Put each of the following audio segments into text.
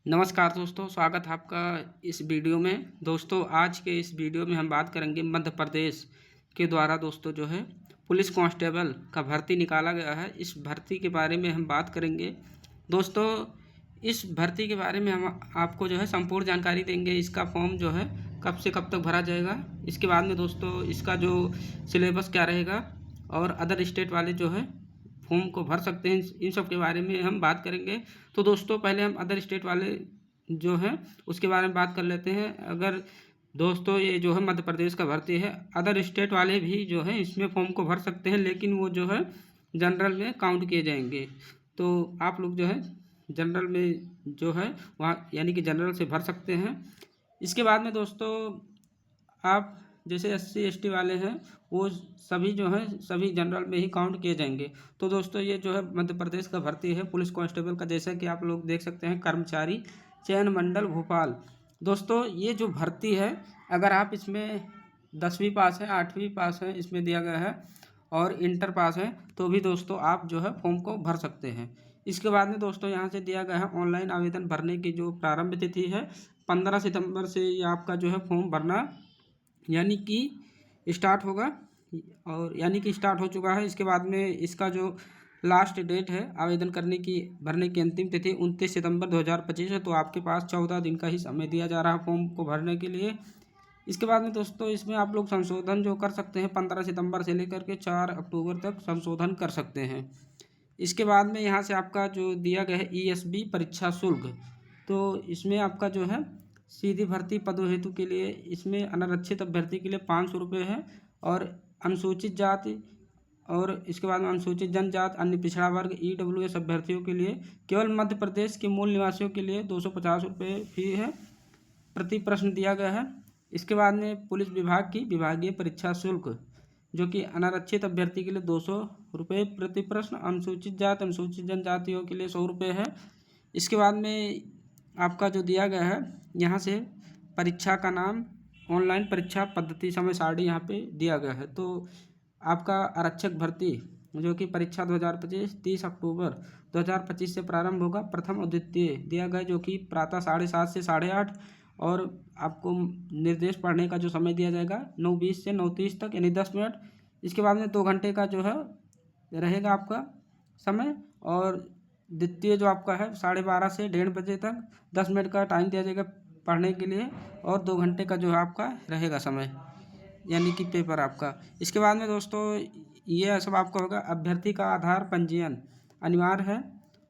नमस्कार दोस्तों, स्वागत है आपका इस वीडियो में। दोस्तों, आज के इस वीडियो में हम बात करेंगे मध्य प्रदेश के द्वारा दोस्तों जो है पुलिस कांस्टेबल का भर्ती निकाला गया है। इस भर्ती के बारे में हम बात करेंगे। दोस्तों, इस भर्ती के बारे में हम आपको जो है संपूर्ण जानकारी देंगे। इसका फॉर्म जो है कब से कब तक भरा जाएगा, इसके बाद में दोस्तों इसका जो सिलेबस क्या रहेगा और अदर स्टेट वाले जो है फॉर्म को भर सकते हैं, इन सब के बारे में हम बात करेंगे। तो दोस्तों, पहले हम अदर स्टेट वाले जो है उसके बारे में बात कर लेते हैं। अगर दोस्तों ये जो है मध्य प्रदेश का भर्ती है, अदर स्टेट वाले भी जो है इसमें फॉर्म को भर सकते हैं, लेकिन वो जो है जनरल में काउंट किए जाएंगे। तो आप लोग जो है जनरल में जो है वहाँ यानी कि जनरल से भर सकते हैं। इसके बाद में दोस्तों आप जैसे SC ST वाले हैं वो सभी जो हैं सभी जनरल में ही काउंट किए जाएंगे। तो दोस्तों ये जो है मध्य प्रदेश का भर्ती है पुलिस कांस्टेबल का, जैसा कि आप लोग देख सकते हैं, कर्मचारी चयन मंडल भोपाल। दोस्तों ये जो भर्ती है, अगर आप इसमें 10वीं पास है, 8वीं पास है, इसमें दिया गया है, और इंटर पास है, तो भी दोस्तों आप जो है फॉर्म को भर सकते हैं। इसके बाद में दोस्तों यहाँ से दिया गया है ऑनलाइन आवेदन भरने की जो प्रारंभ तिथि है 15 सितंबर से ये आपका जो है फॉर्म भरना यानी कि स्टार्ट होगा, और यानी कि स्टार्ट हो चुका है। इसके बाद में इसका जो लास्ट डेट है आवेदन करने की, भरने की अंतिम तिथि 29 सितंबर 2025 है। तो आपके पास 14 दिन का ही समय दिया जा रहा है फॉर्म को भरने के लिए। इसके बाद में दोस्तों इसमें आप लोग संशोधन जो कर सकते हैं 15 सितंबर से लेकर के 4 अक्टूबर तक संशोधन कर सकते हैं। इसके बाद में यहाँ से आपका जो दिया गया है ESB परीक्षा शुल्क, तो इसमें आपका जो है सीधी भर्ती पदों हेतु के लिए इसमें अनारक्षित अभ्यर्थी के लिए 500 रुपये है, और अनुसूचित जाति और इसके बाद में अनुसूचित जनजाति, अन्य पिछड़ा वर्ग, EWS अभ्यर्थियों के लिए केवल मध्य प्रदेश के मूल निवासियों के लिए 250 रुपये फी है, प्रति प्रश्न दिया गया है। इसके बाद में पुलिस विभाग की विभागीय परीक्षा शुल्क जो कि अनारक्षित अभ्यर्थी के लिए 200 रुपये प्रति प्रश्न, अनुसूचित जाति अनुसूचित जनजातियों के लिए 100 रुपये है। इसके बाद में आपका जो दिया गया है यहाँ से परीक्षा का नाम, ऑनलाइन परीक्षा पद्धति, समय सारणी यहाँ पे दिया गया है। तो आपका आरक्षक भर्ती जो कि परीक्षा 2025 30 अक्टूबर 2025 से प्रारंभ होगा। प्रथम और द्वितीय दिया गया जो कि प्रातः 7:30 से 8:30, और आपको निर्देश पढ़ने का जो समय दिया जाएगा 9:20 से 9:30 तक, यानी 10 मिनट। इसके बाद में 2 घंटे का जो है रहेगा आपका समय, और द्वितीय जो आपका है 12:30 से 1:30 बजे तक 10 मिनट का टाइम दिया जाएगा पढ़ने के लिए, और 2 घंटे का जो है आपका रहेगा समय, यानी कि पेपर आपका। इसके बाद में दोस्तों ये सब आपका होगा। अभ्यर्थी का आधार पंजीयन अनिवार्य है,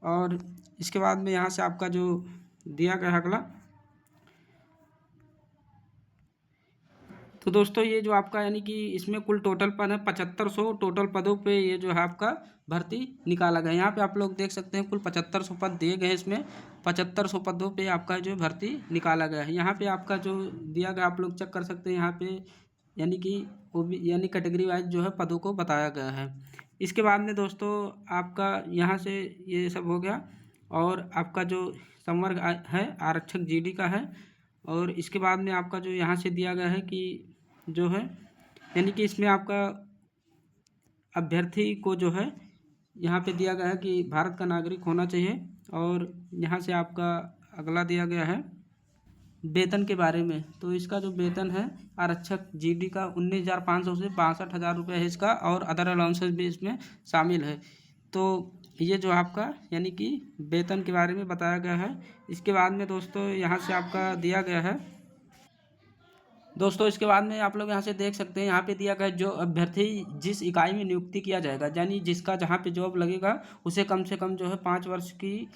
और इसके बाद में यहाँ से आपका जो दिया गया है अगला, तो दोस्तों ये जो आपका यानी कि इसमें कुल टोटल पद है 7500 टोटल पदों पे ये जो है आपका भर्ती निकाला गया है। यहाँ पे आप लोग देख सकते हैं कुल 7500 पद दिए गए हैं। इसमें 7500 पदों पे आपका जो भर्ती निकाला गया है। यहाँ पे आपका जो दिया गया आप लोग चेक कर सकते हैं, यहाँ पे यानी कि यानी कैटेगरी वाइज जो है पदों को बताया गया है। इसके बाद में दोस्तों आपका यहाँ से ये सब हो गया, और आपका जो संवर्ग है आरक्षक GD का है। और इसके बाद में आपका जो यहाँ से दिया गया है कि जो है यानी कि इसमें आपका अभ्यर्थी को जो है यहाँ पे दिया गया है कि भारत का नागरिक होना चाहिए। और यहाँ से आपका अगला दिया गया है वेतन के बारे में। तो इसका जो वेतन है आरक्षक GD का 19,500 से 62,000 रुपये है इसका, और अदर अलाउंसेस भी इसमें शामिल है। तो ये जो आपका यानी कि वेतन के बारे में बताया गया है। इसके बाद में दोस्तों यहाँ से आपका दिया गया है दोस्तों, इसके बाद में आप लोग यहाँ से देख सकते हैं, यहाँ पे दिया गया जो अभ्यर्थी जिस इकाई में नियुक्ति किया जाएगा, यानी जिसका जहाँ पे जॉब लगेगा उसे कम से कम जो है 5 वर्ष की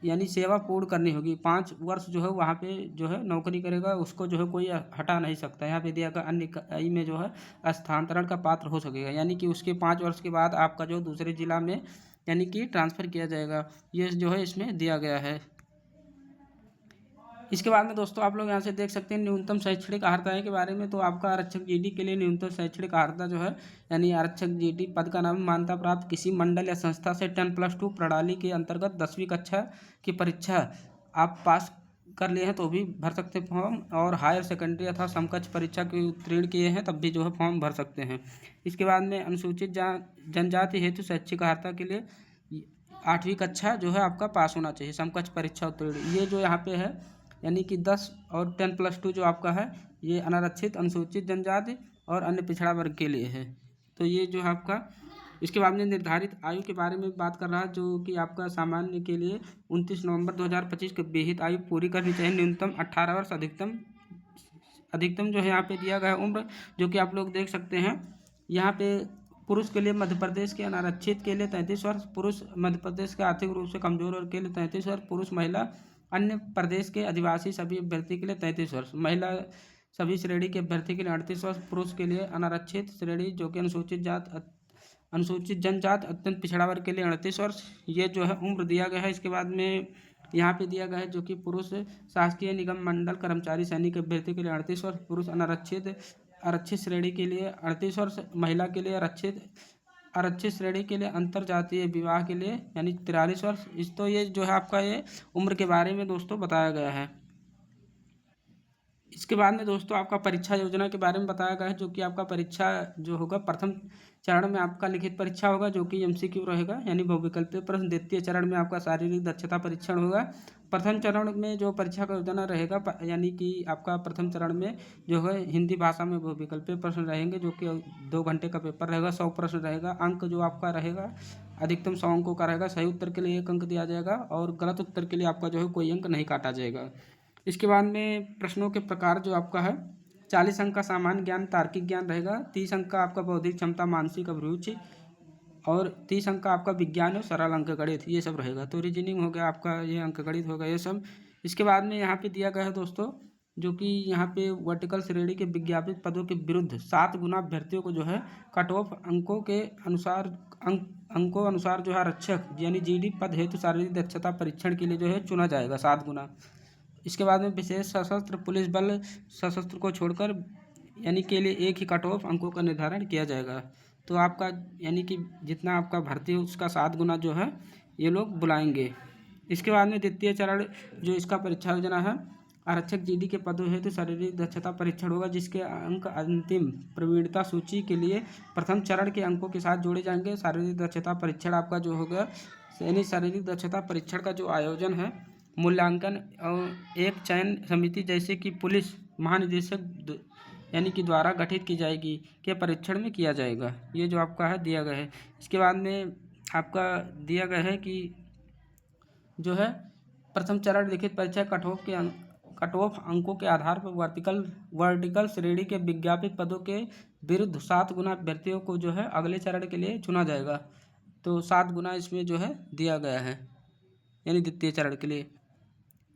यानी सेवा पूर्ण करनी होगी। 5 वर्ष जो है वहाँ पे जो है नौकरी करेगा, उसको जो है कोई हटा नहीं सकता। यहाँ पे दिया गया अन्य इकाई में जो है स्थानांतरण का पात्र हो सकेगा, यानी कि उसके 5 वर्ष के बाद आपका जो दूसरे जिला में यानी कि ट्रांसफ़र किया जाएगा। ये जो है इसमें दिया गया है। इसके बाद में दोस्तों आप लोग यहाँ से देख सकते हैं न्यूनतम शैक्षणिक अर्हता के बारे में। तो आपका आरक्षक GD के लिए न्यूनतम शैक्षणिक अर्हता जो है यानी आरक्षक GD पद का नाम मान्यता प्राप्त किसी मंडल या संस्था से 10+2 प्रणाली के अंतर्गत 10वीं कक्षा की परीक्षा आप पास कर लिए हैं तो भी भर सकते हैं फॉर्म, और हायर सेकेंडरी अथवा समकक्ष परीक्षा की उत्तीर्ण किए हैं तब भी जो है फॉर्म भर सकते हैं। इसके बाद में अनुसूचित जनजाति हेतु शैक्षिक अर्हता के लिए 8वीं कक्षा जो है आपका पास होना चाहिए, समकक्ष परीक्षा उत्तीर्ण। ये जो यहाँ पे है यानी कि 10 और 10+2 जो आपका है ये अनारक्षित, अनुसूचित जनजाति और अन्य पिछड़ा वर्ग के लिए है। तो ये जो है आपका, इसके बाद में निर्धारित आयु के बारे में बात कर रहा है, जो कि आपका सामान्य के लिए 29 नवंबर 2025 के विहित आयु पूरी करनी चाहिए, न्यूनतम 18 वर्ष, अधिकतम जो है यहाँ पे दिया गया है उम्र, जो कि आप लोग देख सकते हैं यहाँ पे। पुरुष के लिए मध्य प्रदेश के अनारक्षित के लिए 33 वर्ष, पुरुष मध्य प्रदेश के आर्थिक रूप से कमजोर वर्ग के लिए 33 वर्ष, पुरुष महिला अन्य प्रदेश के आदिवासी सभी अभ्यर्थी के लिए 33 वर्ष, महिला सभी श्रेणी के अभ्यर्थी के लिए 38 वर्ष, पुरुष के लिए अनारक्षित श्रेणी जो कि अनुसूचित जनजात अत्यंत पिछड़ा वर्ग के लिए 38 वर्ष, ये जो है उम्र दिया गया है। इसके बाद में यहाँ पे दिया गया है जो कि पुरुष शासकीय निगम मंडल कर्मचारी सैनिक अभ्यर्थी के लिए 38 वर्ष, पुरुष आरक्षित श्रेणी के लिए 38 वर्ष, महिला के लिए आरक्षित श्रेणी के लिए अंतर जातीय विवाह के लिए यानी 43 वर्ष। इस तो ये जो है आपका ये उम्र के बारे में दोस्तों बताया गया है। इसके बाद में दोस्तों आपका परीक्षा योजना के बारे में बताया गया है, जो कि आपका परीक्षा जो होगा प्रथम चरण में आपका लिखित परीक्षा होगा जो कि MCQ रहेगा यानी बहुविकल्पीय प्रश्न। द्वितीय चरण में आपका शारीरिक दक्षता परीक्षण होगा। प्रथम चरण में जो परीक्षा का योजना रहेगा यानी कि आपका प्रथम चरण में जो है हिंदी भाषा में बहुविकल्पीय प्रश्न रहेंगे, जो कि 2 घंटे का पेपर रहेगा, 100 प्रश्न रहेगा। अंक जो आपका रहेगा अधिकतम 100 अंकों का रहेगा। सही उत्तर के लिए 1 अंक दिया जाएगा और गलत उत्तर के लिए आपका जो है कोई अंक नहीं काटा जाएगा। इसके बाद में प्रश्नों के प्रकार जो आपका है 40 अंक का सामान्य ज्ञान तार्किक ज्ञान रहेगा, 30 अंक का आपका बौद्धिक क्षमता मानसिक अभिरुचि और 30 अंक का आपका विज्ञान और सरल अंक गणित, ये सब रहेगा। तो रीजनिंग हो गया आपका, ये अंक गणित हो गया ये सब। इसके बाद में यहाँ पे दिया गया है दोस्तों जो कि यहाँ पे वर्टिकल श्रेणी के विज्ञापित पदों के विरुद्ध 7 गुना अभ्यर्थियों को जो है कट ऑफ अंकों के अनुसार जो है आरक्षक यानी GD पद हेतु शारीरिक दक्षता परीक्षण के लिए जो है चुना जाएगा 7 गुना। इसके बाद में विशेष सशस्त्र पुलिस बल सशस्त्र को छोड़कर यानी के लिए एक ही कट ऑफ अंकों का निर्धारण किया जाएगा। तो आपका यानी कि जितना आपका भर्ती है उसका 7 गुना जो है ये लोग बुलाएंगे। इसके बाद में द्वितीय चरण जो इसका परीक्षा योजना है आरक्षक GD के पदों हेतु शारीरिक दक्षता परीक्षण होगा, जिसके अंक अंतिम प्रवीणता सूची के लिए प्रथम चरण के अंकों के साथ जोड़े जाएंगे। शारीरिक दक्षता परीक्षण आपका जो होगा यानी शारीरिक दक्षता परीक्षण का जो आयोजन है मूल्यांकन और एक चयन समिति जैसे कि पुलिस महानिदेशक यानी कि द्वारा गठित की जाएगी के परीक्षण में किया जाएगा। ये जो आपका है दिया गया है। इसके बाद में आपका दिया गया है कि जो है प्रथम चरण लिखित परीक्षा कट ऑफ अंकों के आधार पर वर्टिकल श्रेणी के विज्ञापित पदों के विरुद्ध 7 गुना अभ्यर्थियों को जो है अगले चरण के लिए चुना जाएगा। तो 7 गुना इसमें जो है दिया गया है यानी द्वितीय चरण के लिए।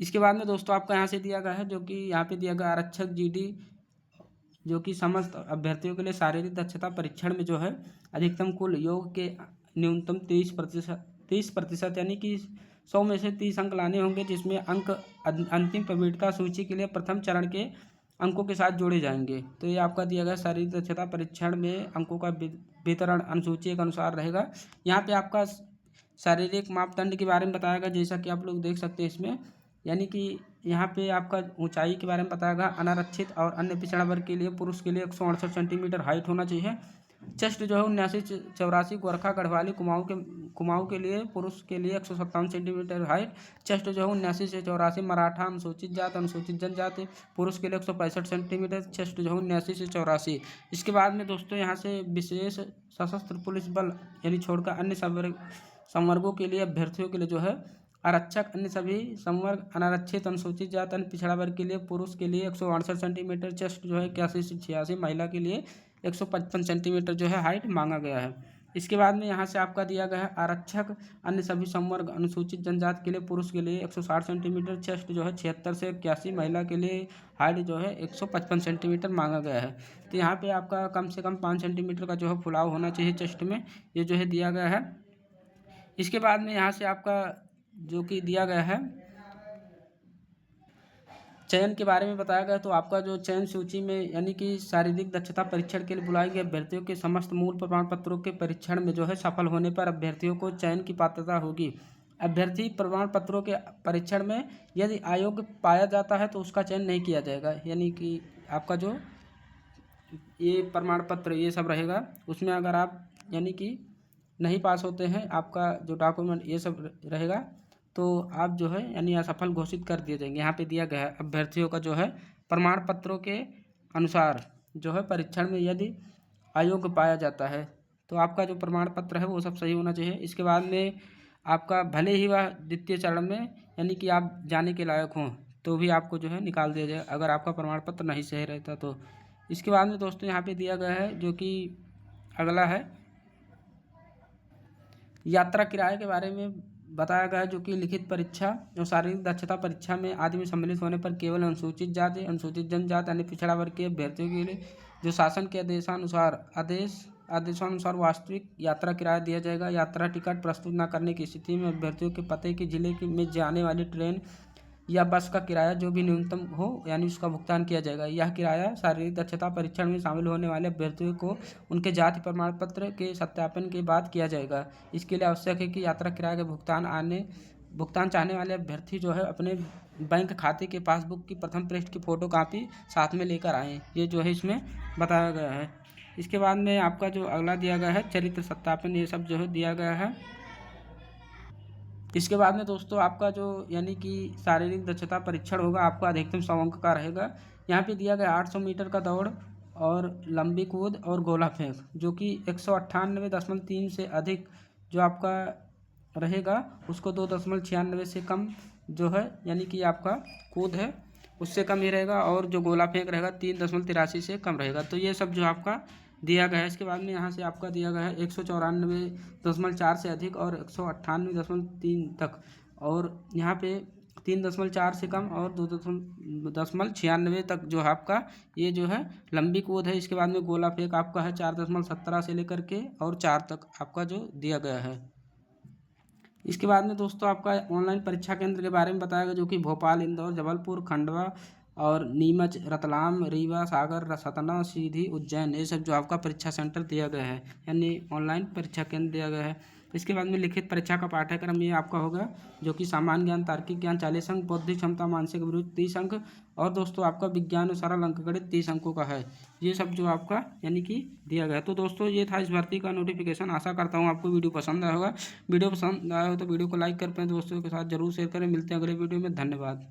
इसके बाद में दोस्तों आपका यहाँ से दिया गया है जो कि यहाँ पे दिया गया आरक्षक GD जो कि समस्त अभ्यर्थियों के लिए शारीरिक दक्षता परीक्षण में जो है अधिकतम कुल योग के न्यूनतम 30% यानी कि 100 में से 30 अंक लाने होंगे, जिसमें अंक अंतिम प्रवीणता सूची के लिए प्रथम चरण के अंकों के साथ जोड़े जाएंगे। तो ये आपका दिया गया शारीरिक दक्षता परीक्षण में अंकों का वितरण अनुसूची के अनुसार रहेगा। यहाँ पे आपका शारीरिक मापदंड के बारे में बताया गया, जैसा कि आप लोग देख सकते हैं इसमें, यानी कि यहाँ पे आपका ऊंचाई के बारे में बताया गया। अनारक्षित और अन्य पिछड़ा वर्ग के लिए पुरुष के लिए 168 सेंटीमीटर हाइट होना चाहिए। चेस्ट जो है 79-84 गोरखा गढ़वाली कुमाऊं के लिए पुरुष के लिए 157 सेंटीमीटर हाइट। चेस्ट जो है 79 से 84 मराठा अनुसूचित जात अनुसूचित जनजाति पुरुष के लिए 165 सेंटीमीटर। चेस्ट जो है 79 से 84। इसके बाद में दोस्तों यहाँ से विशेष सशस्त्र पुलिस बल यानी छोड़कर अन्य संवर्गों के लिए अभ्यर्थियों के लिए जो है आरक्षक अन्य सभी संवर्ग अनारक्षित अनुसूचित जात अन्य पिछड़ा वर्ग के लिए पुरुष के लिए 168 सेंटीमीटर। चेस्ट जो है 81 से 86। महिला के लिए 155 सेंटीमीटर जो है हाइट मांगा गया है। इसके बाद में यहाँ से आपका दिया गया है आरक्षक अन्य सभी संवर्ग अनुसूचित जनजाति के लिए पुरुष के लिए 160 सेंटीमीटर। चेस्ट जो है 76 से 81। महिला के लिए हाइट जो है 155 सेंटीमीटर मांगा गया है। तो यहाँ पे आपका कम से कम 5 सेंटीमीटर का जो है फुलाव होना चाहिए चेस्ट में, ये जो है दिया गया है। इसके बाद में यहाँ से आपका जो कि दिया गया है चयन के बारे में बताया गया। तो आपका जो चयन सूची में यानी कि शारीरिक दक्षता परीक्षण के लिए बुलाए गए अभ्यर्थियों के समस्त मूल प्रमाण पत्रों के परीक्षण में जो है सफल होने पर अभ्यर्थियों को चयन की पात्रता होगी। अभ्यर्थी प्रमाण पत्रों के परीक्षण में यदि अयोग्य पाया जाता है तो उसका चयन नहीं किया जाएगा। यानी कि आपका जो ये प्रमाण पत्र ये सब रहेगा उसमें अगर आप यानी कि नहीं पास होते हैं, आपका जो डॉक्यूमेंट ये सब रहेगा, तो आप जो है यानी असफल घोषित कर दिए जाएंगे। यहाँ पे दिया गया है अभ्यर्थियों का जो है प्रमाण पत्रों के अनुसार जो है परीक्षण में यदि अयोग्य पाया जाता है तो आपका जो प्रमाण पत्र है वो सब सही होना चाहिए। इसके बाद में आपका भले ही वह द्वितीय चरण में यानी कि आप जाने के लायक हों तो भी आपको जो है निकाल दिया जाए अगर आपका प्रमाण पत्र नहीं सही रहता तो। इसके बाद में दोस्तों यहाँ पे दिया गया है जो कि अगला है यात्रा किराए के बारे में बताया गया है, जो कि लिखित परीक्षा और शारीरिक दक्षता परीक्षा में आदि में सम्मिलित होने पर केवल अनुसूचित जाति, अनुसूचित जनजाति यानी पिछड़ा वर्ग के अभ्यर्थियों के लिए जो शासन के आदेशानुसार वास्तविक यात्रा किराया दिया जाएगा। यात्रा टिकट प्रस्तुत न करने की स्थिति में अभ्यर्थियों के पते के जिले में जाने वाली ट्रेन या बस का किराया जो भी न्यूनतम हो यानी उसका भुगतान किया जाएगा। यह किराया शारीरिक दक्षता परीक्षण में शामिल होने वाले अभ्यर्थियों को उनके जाति प्रमाण पत्र के सत्यापन के बाद किया जाएगा। इसके लिए आवश्यक है कि यात्रा किराए के भुगतान चाहने वाले अभ्यर्थी जो है अपने बैंक खाते के पासबुक की प्रथम पृष्ठ की फ़ोटो कापी साथ में लेकर आएँ, ये जो है इसमें बताया गया है। इसके बाद में आपका जो अगला दिया गया है चरित्र सत्यापन, ये सब जो है दिया गया है। इसके बाद में दोस्तों आपका जो यानी कि शारीरिक दक्षता परीक्षण होगा आपका अधिकतम 100 अंक का रहेगा। यहाँ पे दिया गया 800 मीटर का दौड़ और लंबी कूद और गोला फेंक जो कि 198.3 से अधिक जो आपका रहेगा उसको 2.96 से कम जो है यानी कि आपका कूद है उससे कम ही रहेगा, और जो गोला फेंक रहेगा 3.83 से कम रहेगा। तो ये सब जो आपका दिया गया है। इसके बाद में यहाँ से आपका दिया गया है 194.4 से अधिक और 198.3 तक, और यहाँ पे 3.4 से कम और 2.96 तक जो है आपका ये जो है लंबी कूद है। इसके बाद में गोला फेंक आपका है 4.17 से लेकर के और 4 तक आपका जो दिया गया है। इसके बाद में दोस्तों आपका ऑनलाइन परीक्षा केंद्र के बारे में बताया गया जो कि भोपाल, इंदौर, जबलपुर, खंडवा और नीमच, रतलाम, रीवा, सागर, सतना, सीधी, उज्जैन, ये सब जो आपका परीक्षा सेंटर दिया गया है यानी ऑनलाइन परीक्षा केंद्र दिया गया है। इसके बाद में लिखित परीक्षा का पाठ्यक्रम ये आपका होगा जो कि सामान्य ज्ञान, तार्किक ज्ञान 40 अंक, बौद्धिक क्षमता, मानसिक अभिरुचि 30 अंक, और दोस्तों आपका विज्ञान और सरल अंकगणित 30 अंकों का है। ये सब जो आपका यानी कि दिया गया है। तो दोस्तों ये था इस भर्ती का नोटिफिकेशन। आशा करता हूँ आपको वीडियो पसंद आया होगा। वीडियो पसंद आया हो तो वीडियो को लाइक कर पाएँ, दोस्तों के साथ जरूर शेयर करें। मिलते हैं अगले वीडियो में। धन्यवाद।